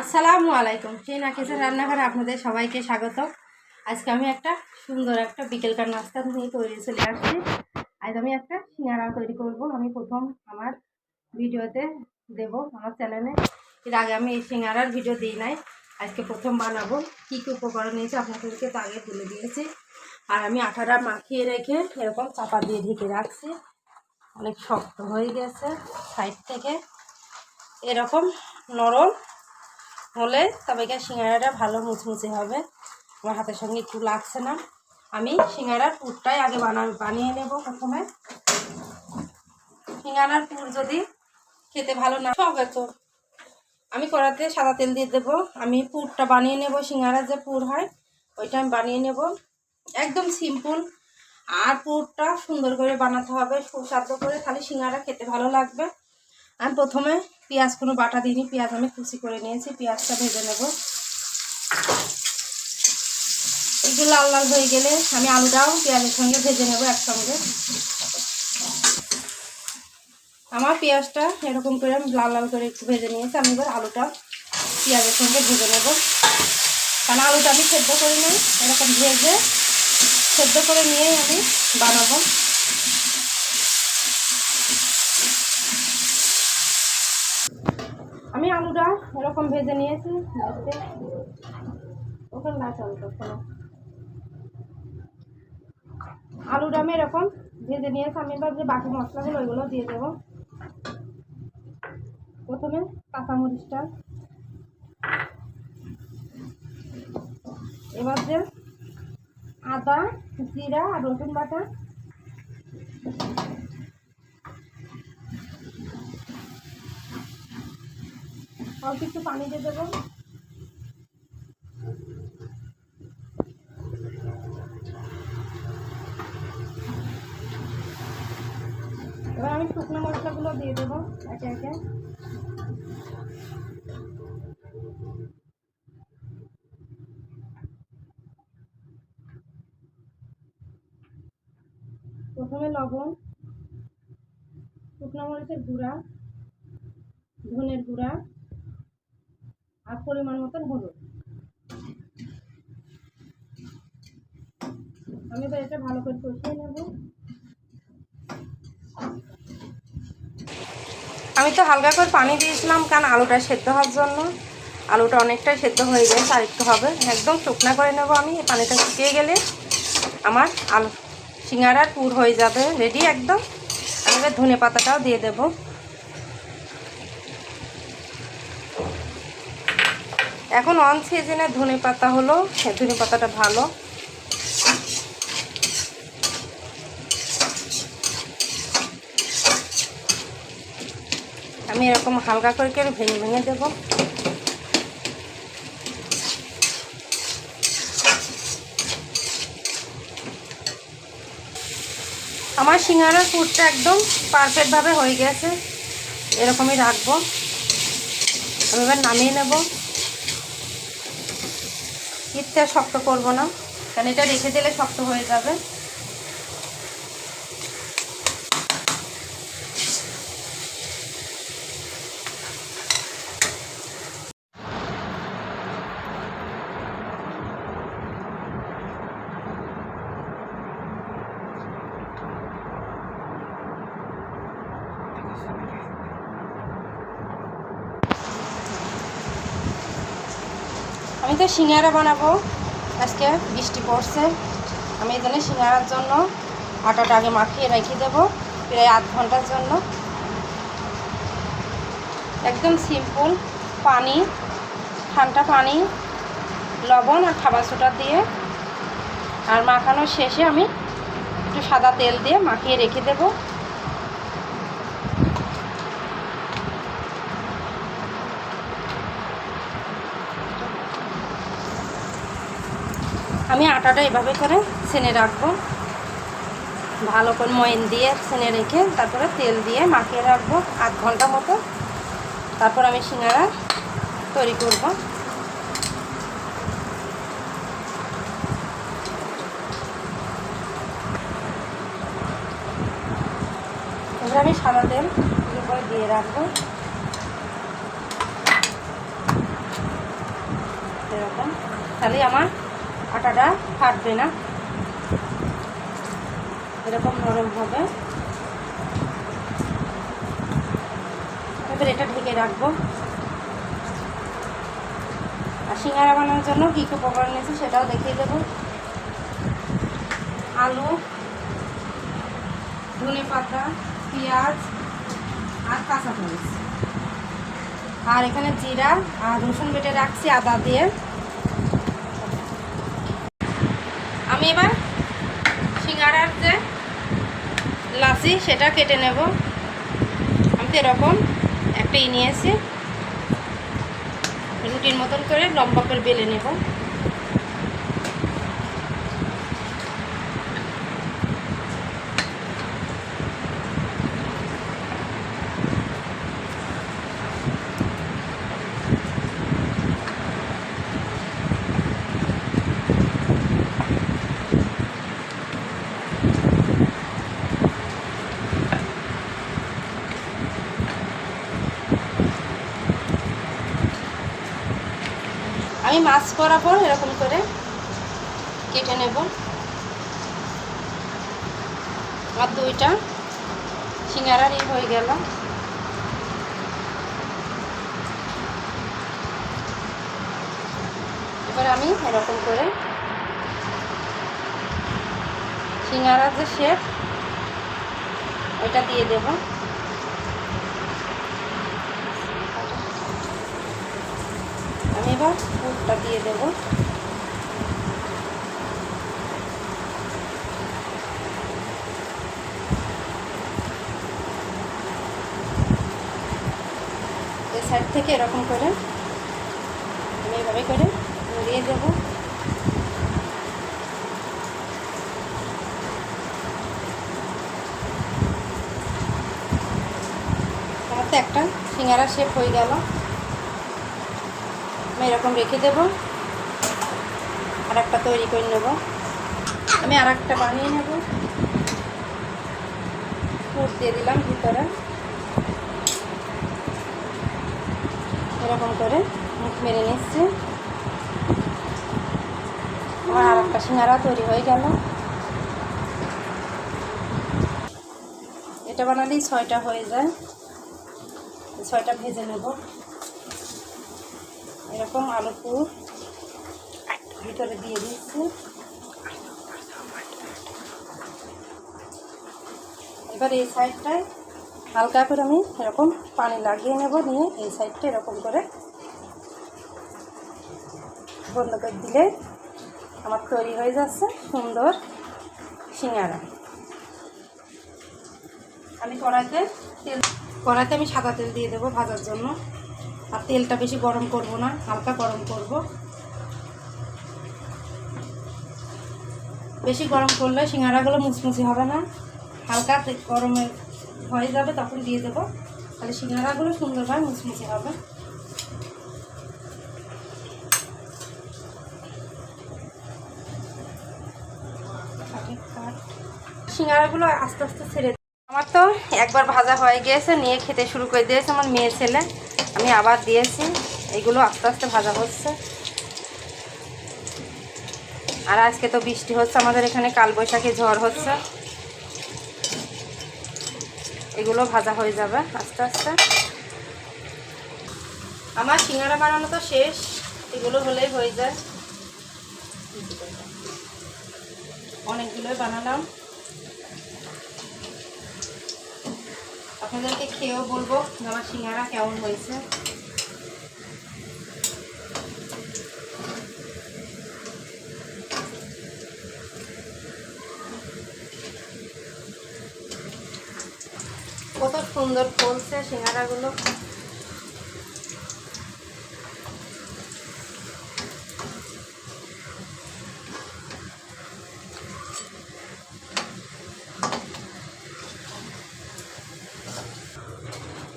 আসসালামু আলাইকুম। সেই নাকিসের রান্নাঘরে আপনাদের সবাইকে স্বাগত। আজকে আমি একটা সুন্দর একটা বিকেলকার নাস্তা নিয়ে তৈরি চলে আসছি। আজ আমি একটা সিঙ্গারা তৈরি করব। আমি প্রথম আমার ভিডিওতে দেব আমার চ্যানেলে। এর আগে আমি এই সিঙ্গারার ভিডিও দিই নাই, আজকে প্রথম বানাবো। কী কী উপকরণ নিয়েছি আপনাদেরকে তো আগে তুলে দিয়েছি। আর আমি আটাটা মাখিয়ে রেখে এরকম চাপা দিয়ে ঢেকে রাখছি। অনেক শক্ত হয়ে গেছে সাইড থেকে, এরকম নরম হলে তবে কি সিঙ্গারাটা ভালো মুচমুচে হবে। আমার হাতের সঙ্গে একটু লাগছে না। আমি সিঙ্গারার পুরটাই আগে বানিয়ে নেব। প্রথমে সিঙ্গারার পুর যদি খেতে ভালো না হবে তো আমি কড়াতে সাদা তেল দিয়ে দেবো। আমি পুরটা বানিয়ে নেব, সিঙ্গারার যে পুর হয় ওইটা আমি বানিয়ে নেব। একদম সিম্পল, আর পুরটা সুন্দর করে বানাতে হবে, সুস্বাদু করে, খালি সিঙ্গারা খেতে ভালো লাগবে। আমি প্রথমে পেঁয়াজ কোনো বাটা দিইনি, পেঁয়াজ আমি কুচি করে নিয়েছি। পেঁয়াজটা ভেজে নেব। একটু লাল লাল হয়ে গেলে আমি আলুটাও পেঁয়াজের সঙ্গে ভেজে নেব একসঙ্গে। আমার পেঁয়াজটা এরকম করে আমি লাল লাল করে একটু ভেজে নিয়েছি। আমি এবার আলুটা পেঁয়াজের সঙ্গে ভেজে নেব, কারণ আলুটা আমি সেদ্ধ করে নিই। এরকম ভেজে সেদ্ধ করে নিয়েই আমি বানাবো। আমি আলুটা এরকম ভেজে নিয়েছি। ওখানে না চলতো আলুটা আমি এরকম ভেজে নিয়েছি। আমি এবার যে বাকি মশলাগুলো ওইগুলো দিয়ে দেবো। প্রথমে কাঁচামরিচটা, এবার যে আদা, জিরা আর রসুন বাটা, অল্প একটু পানি দিয়ে দেবো। এবার আমি শুকনো মশলাগুলো দিয়ে দেবো একে একে। প্রথমে লবণ, শুকনো মরিচের গুঁড়া, ধনের গুঁড়া আর পরিমাণ মতন হলুদ। আমি এবার এটা ভালো করে কষিয়ে নেব। আমি তো হালকা করে পানি দিয়েছিলাম, কারণ আলুটা সেদ্ধ হওয়ার জন্য। আলুটা অনেকটাই সেদ্ধ হয়ে গেছে, আর একটু হবে। একদম শুকনা করে নেব আমি। পানিটা শুকিয়ে গেলে আমার আলু সিঙ্গারার পুর হয়ে যাবে রেডি একদম। আমি এবার ধনে পাতাটাও দিয়ে দেব। এখন অন সিজনে ধনে পাতা হলো, ধনে পাতাটা ভালো। আমি এরকম হালকা করে ভেঙে ভেঙে দেবো। আমার সিঙ্গারার পুরটা একদম পারফেক্টভাবে হয়ে গেছে। এরকমই রাখবো। আমি এবার নামিয়ে নেব। ইচ্ছা শক্ত করব না, কারণ এটা রেখে দিলে শক্ত হয়ে যাবে। আমি তো সিঙ্গারা বানাবো। আজকে বৃষ্টি পড়ছে, আমি এই জন্য সিঙ্গারার জন্য আটাটা আগে মাখিয়ে রেখে দেবো প্রায় আধ ঘন্টার জন্য। একদম সিম্পল, পানি, ঠান্ডা পানি, লবণ আর খাবার সোডা দিয়ে, আর মাখানোর শেষে আমি একটু সাদা তেল দিয়ে মাখিয়ে রেখে দেবো। আমি আটাটা এভাবে করে ছেনে রাখবো, ভালো করে ময়ন দিয়ে ছেনে রেখে তারপরে তেল দিয়ে মাখিয়ে রাখবো আধ ঘন্টা মতো। তারপর আমি সিঙ্গারা তৈরি করব। এবার আমি সাদা তেল উপরে দিয়ে রাখবো। এরকম, তাহলে আমার আটাটা ফাটবে না, এরকম নরম হবে। এবার এটা ঢেকে রাখবো। আর সিঙ্গারা বানানোর জন্য কী কী উপকরণ নিয়েছি সেটাও দেখিয়ে দেবো। আলু, ধনে পাতা, পেঁয়াজ আর কাঁচামরিচ, আর এখানে জিরা আর রসুন বেটে রাখছি আদা দিয়ে। আমি এবার সিঙ্গারার যে লাচি সেটা কেটে নেব। আমি তো এরকম একটা নিয়েছি, রুটির মতন করে লম্বা করে বেলে নেব। আমি মাছ বরাবর এরকম করে কেটে নেব। আমার দুইটা সিঙ্গারার হয়ে গেল। এবার আমি এরকম করে সিঙ্গারার যে শেপ ওইটা দিয়ে দেব। আমি এবার পুরটা দিয়ে দেব। এই সাইড থেকে এরকম করে আমি এভাবে করে মুড়িয়ে দেব। আমার তো একটা সিঙ্গারা শেপ হয়ে গেল। আমি এরকম রেখে দেব, আর একটা তৈরি করে নেব। আমি আর একটা বানিয়ে নেব। পুর দিয়ে দিলাম ভিতরে, এরকম করে মুখ মেরে নিচ্ছি। আমার আর একটা সিঙ্গারা তৈরি হয়ে গেল। এটা বানালেই 6টা হয়ে যায়। 6টা ভেজে নেব। এরকম আলু পুর ভিতরে দিয়ে দিচ্ছি। এবার এই সাইডটায় হালকা করে আমি এরকম পানি লাগিয়ে নেব, নিয়ে এই সাইডটা এরকম করে বন্ধ করে দিলে আমার তৈরি হয়ে যাচ্ছে সুন্দর সিঙ্গারা। আমি কড়াইতে আমি সাদা তেল দিয়ে দেবো ভাজার জন্য। আর তেলটা বেশি গরম করব না, হালকা গরম করব। বেশি গরম করলে সিঙ্গারাগুলো মুচমুচি হবে না, হালকা গরমে হয়ে যাবে তখন দিয়ে দেবো, তাহলে সিঙ্গারাগুলো সুন্দরভাবে মুচমুচি হবে। সিঙ্গারাগুলো আস্তে আস্তে ছেড়ে আমার তো একবার ভাজা হয়ে গিয়েছে, নিয়ে খেতে শুরু করে দিয়েছে আমার মেয়ে ছেলে। আমি আবার দিয়েছি, এগুলো আস্তে আস্তে ভাজা হচ্ছে। আর আজকে তো বৃষ্টি হচ্ছে আমাদের এখানে, কালবৈশাখী ঝড় হচ্ছে, এগুলো ভাজা হয়ে যাবে আস্তে আস্তে। আমার সিঙ্গারা বানানো তো শেষ, এগুলো হলেই হয়ে যায়। অনেকগুলোই বানালাম, আপনাদেরকে খেয়েও বলবো আমার সিঙ্গারা কেমন হয়েছে। কত সুন্দর ফুলছে সিঙ্গারাগুলো।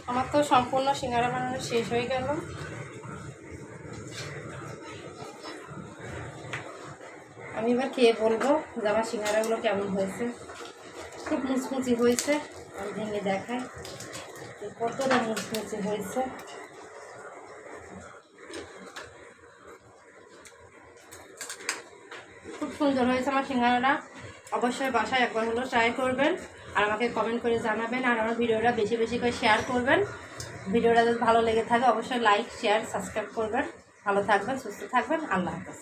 আমার তো সম্পূর্ণ সিঙ্গারা বানানো শেষ হয়ে গেল। আমি এবার খেয়ে বলবো যে আমার সিঙ্গারাগুলো কেমন হয়েছে। খুব মুচমুচি হয়েছে, আমি ভেঙে দেখাই কতটা মুচমুচি হয়েছে। সুন্দর হয়েছে আমার সিঙ্গারাটা। অবশ্যই বাসায় একবার হলো ট্রাই করবেন আর আমাকে কমেন্ট করে জানাবেন। আর আমার ভিডিওটা বেশি বেশি করে শেয়ার করবেন। ভিডিওটা যদি ভালো লেগে থাকে অবশ্যই লাইক শেয়ার সাবস্ক্রাইব করবেন। ভালো থাকবেন, সুস্থ থাকবেন। আল্লাহ হাফেজ।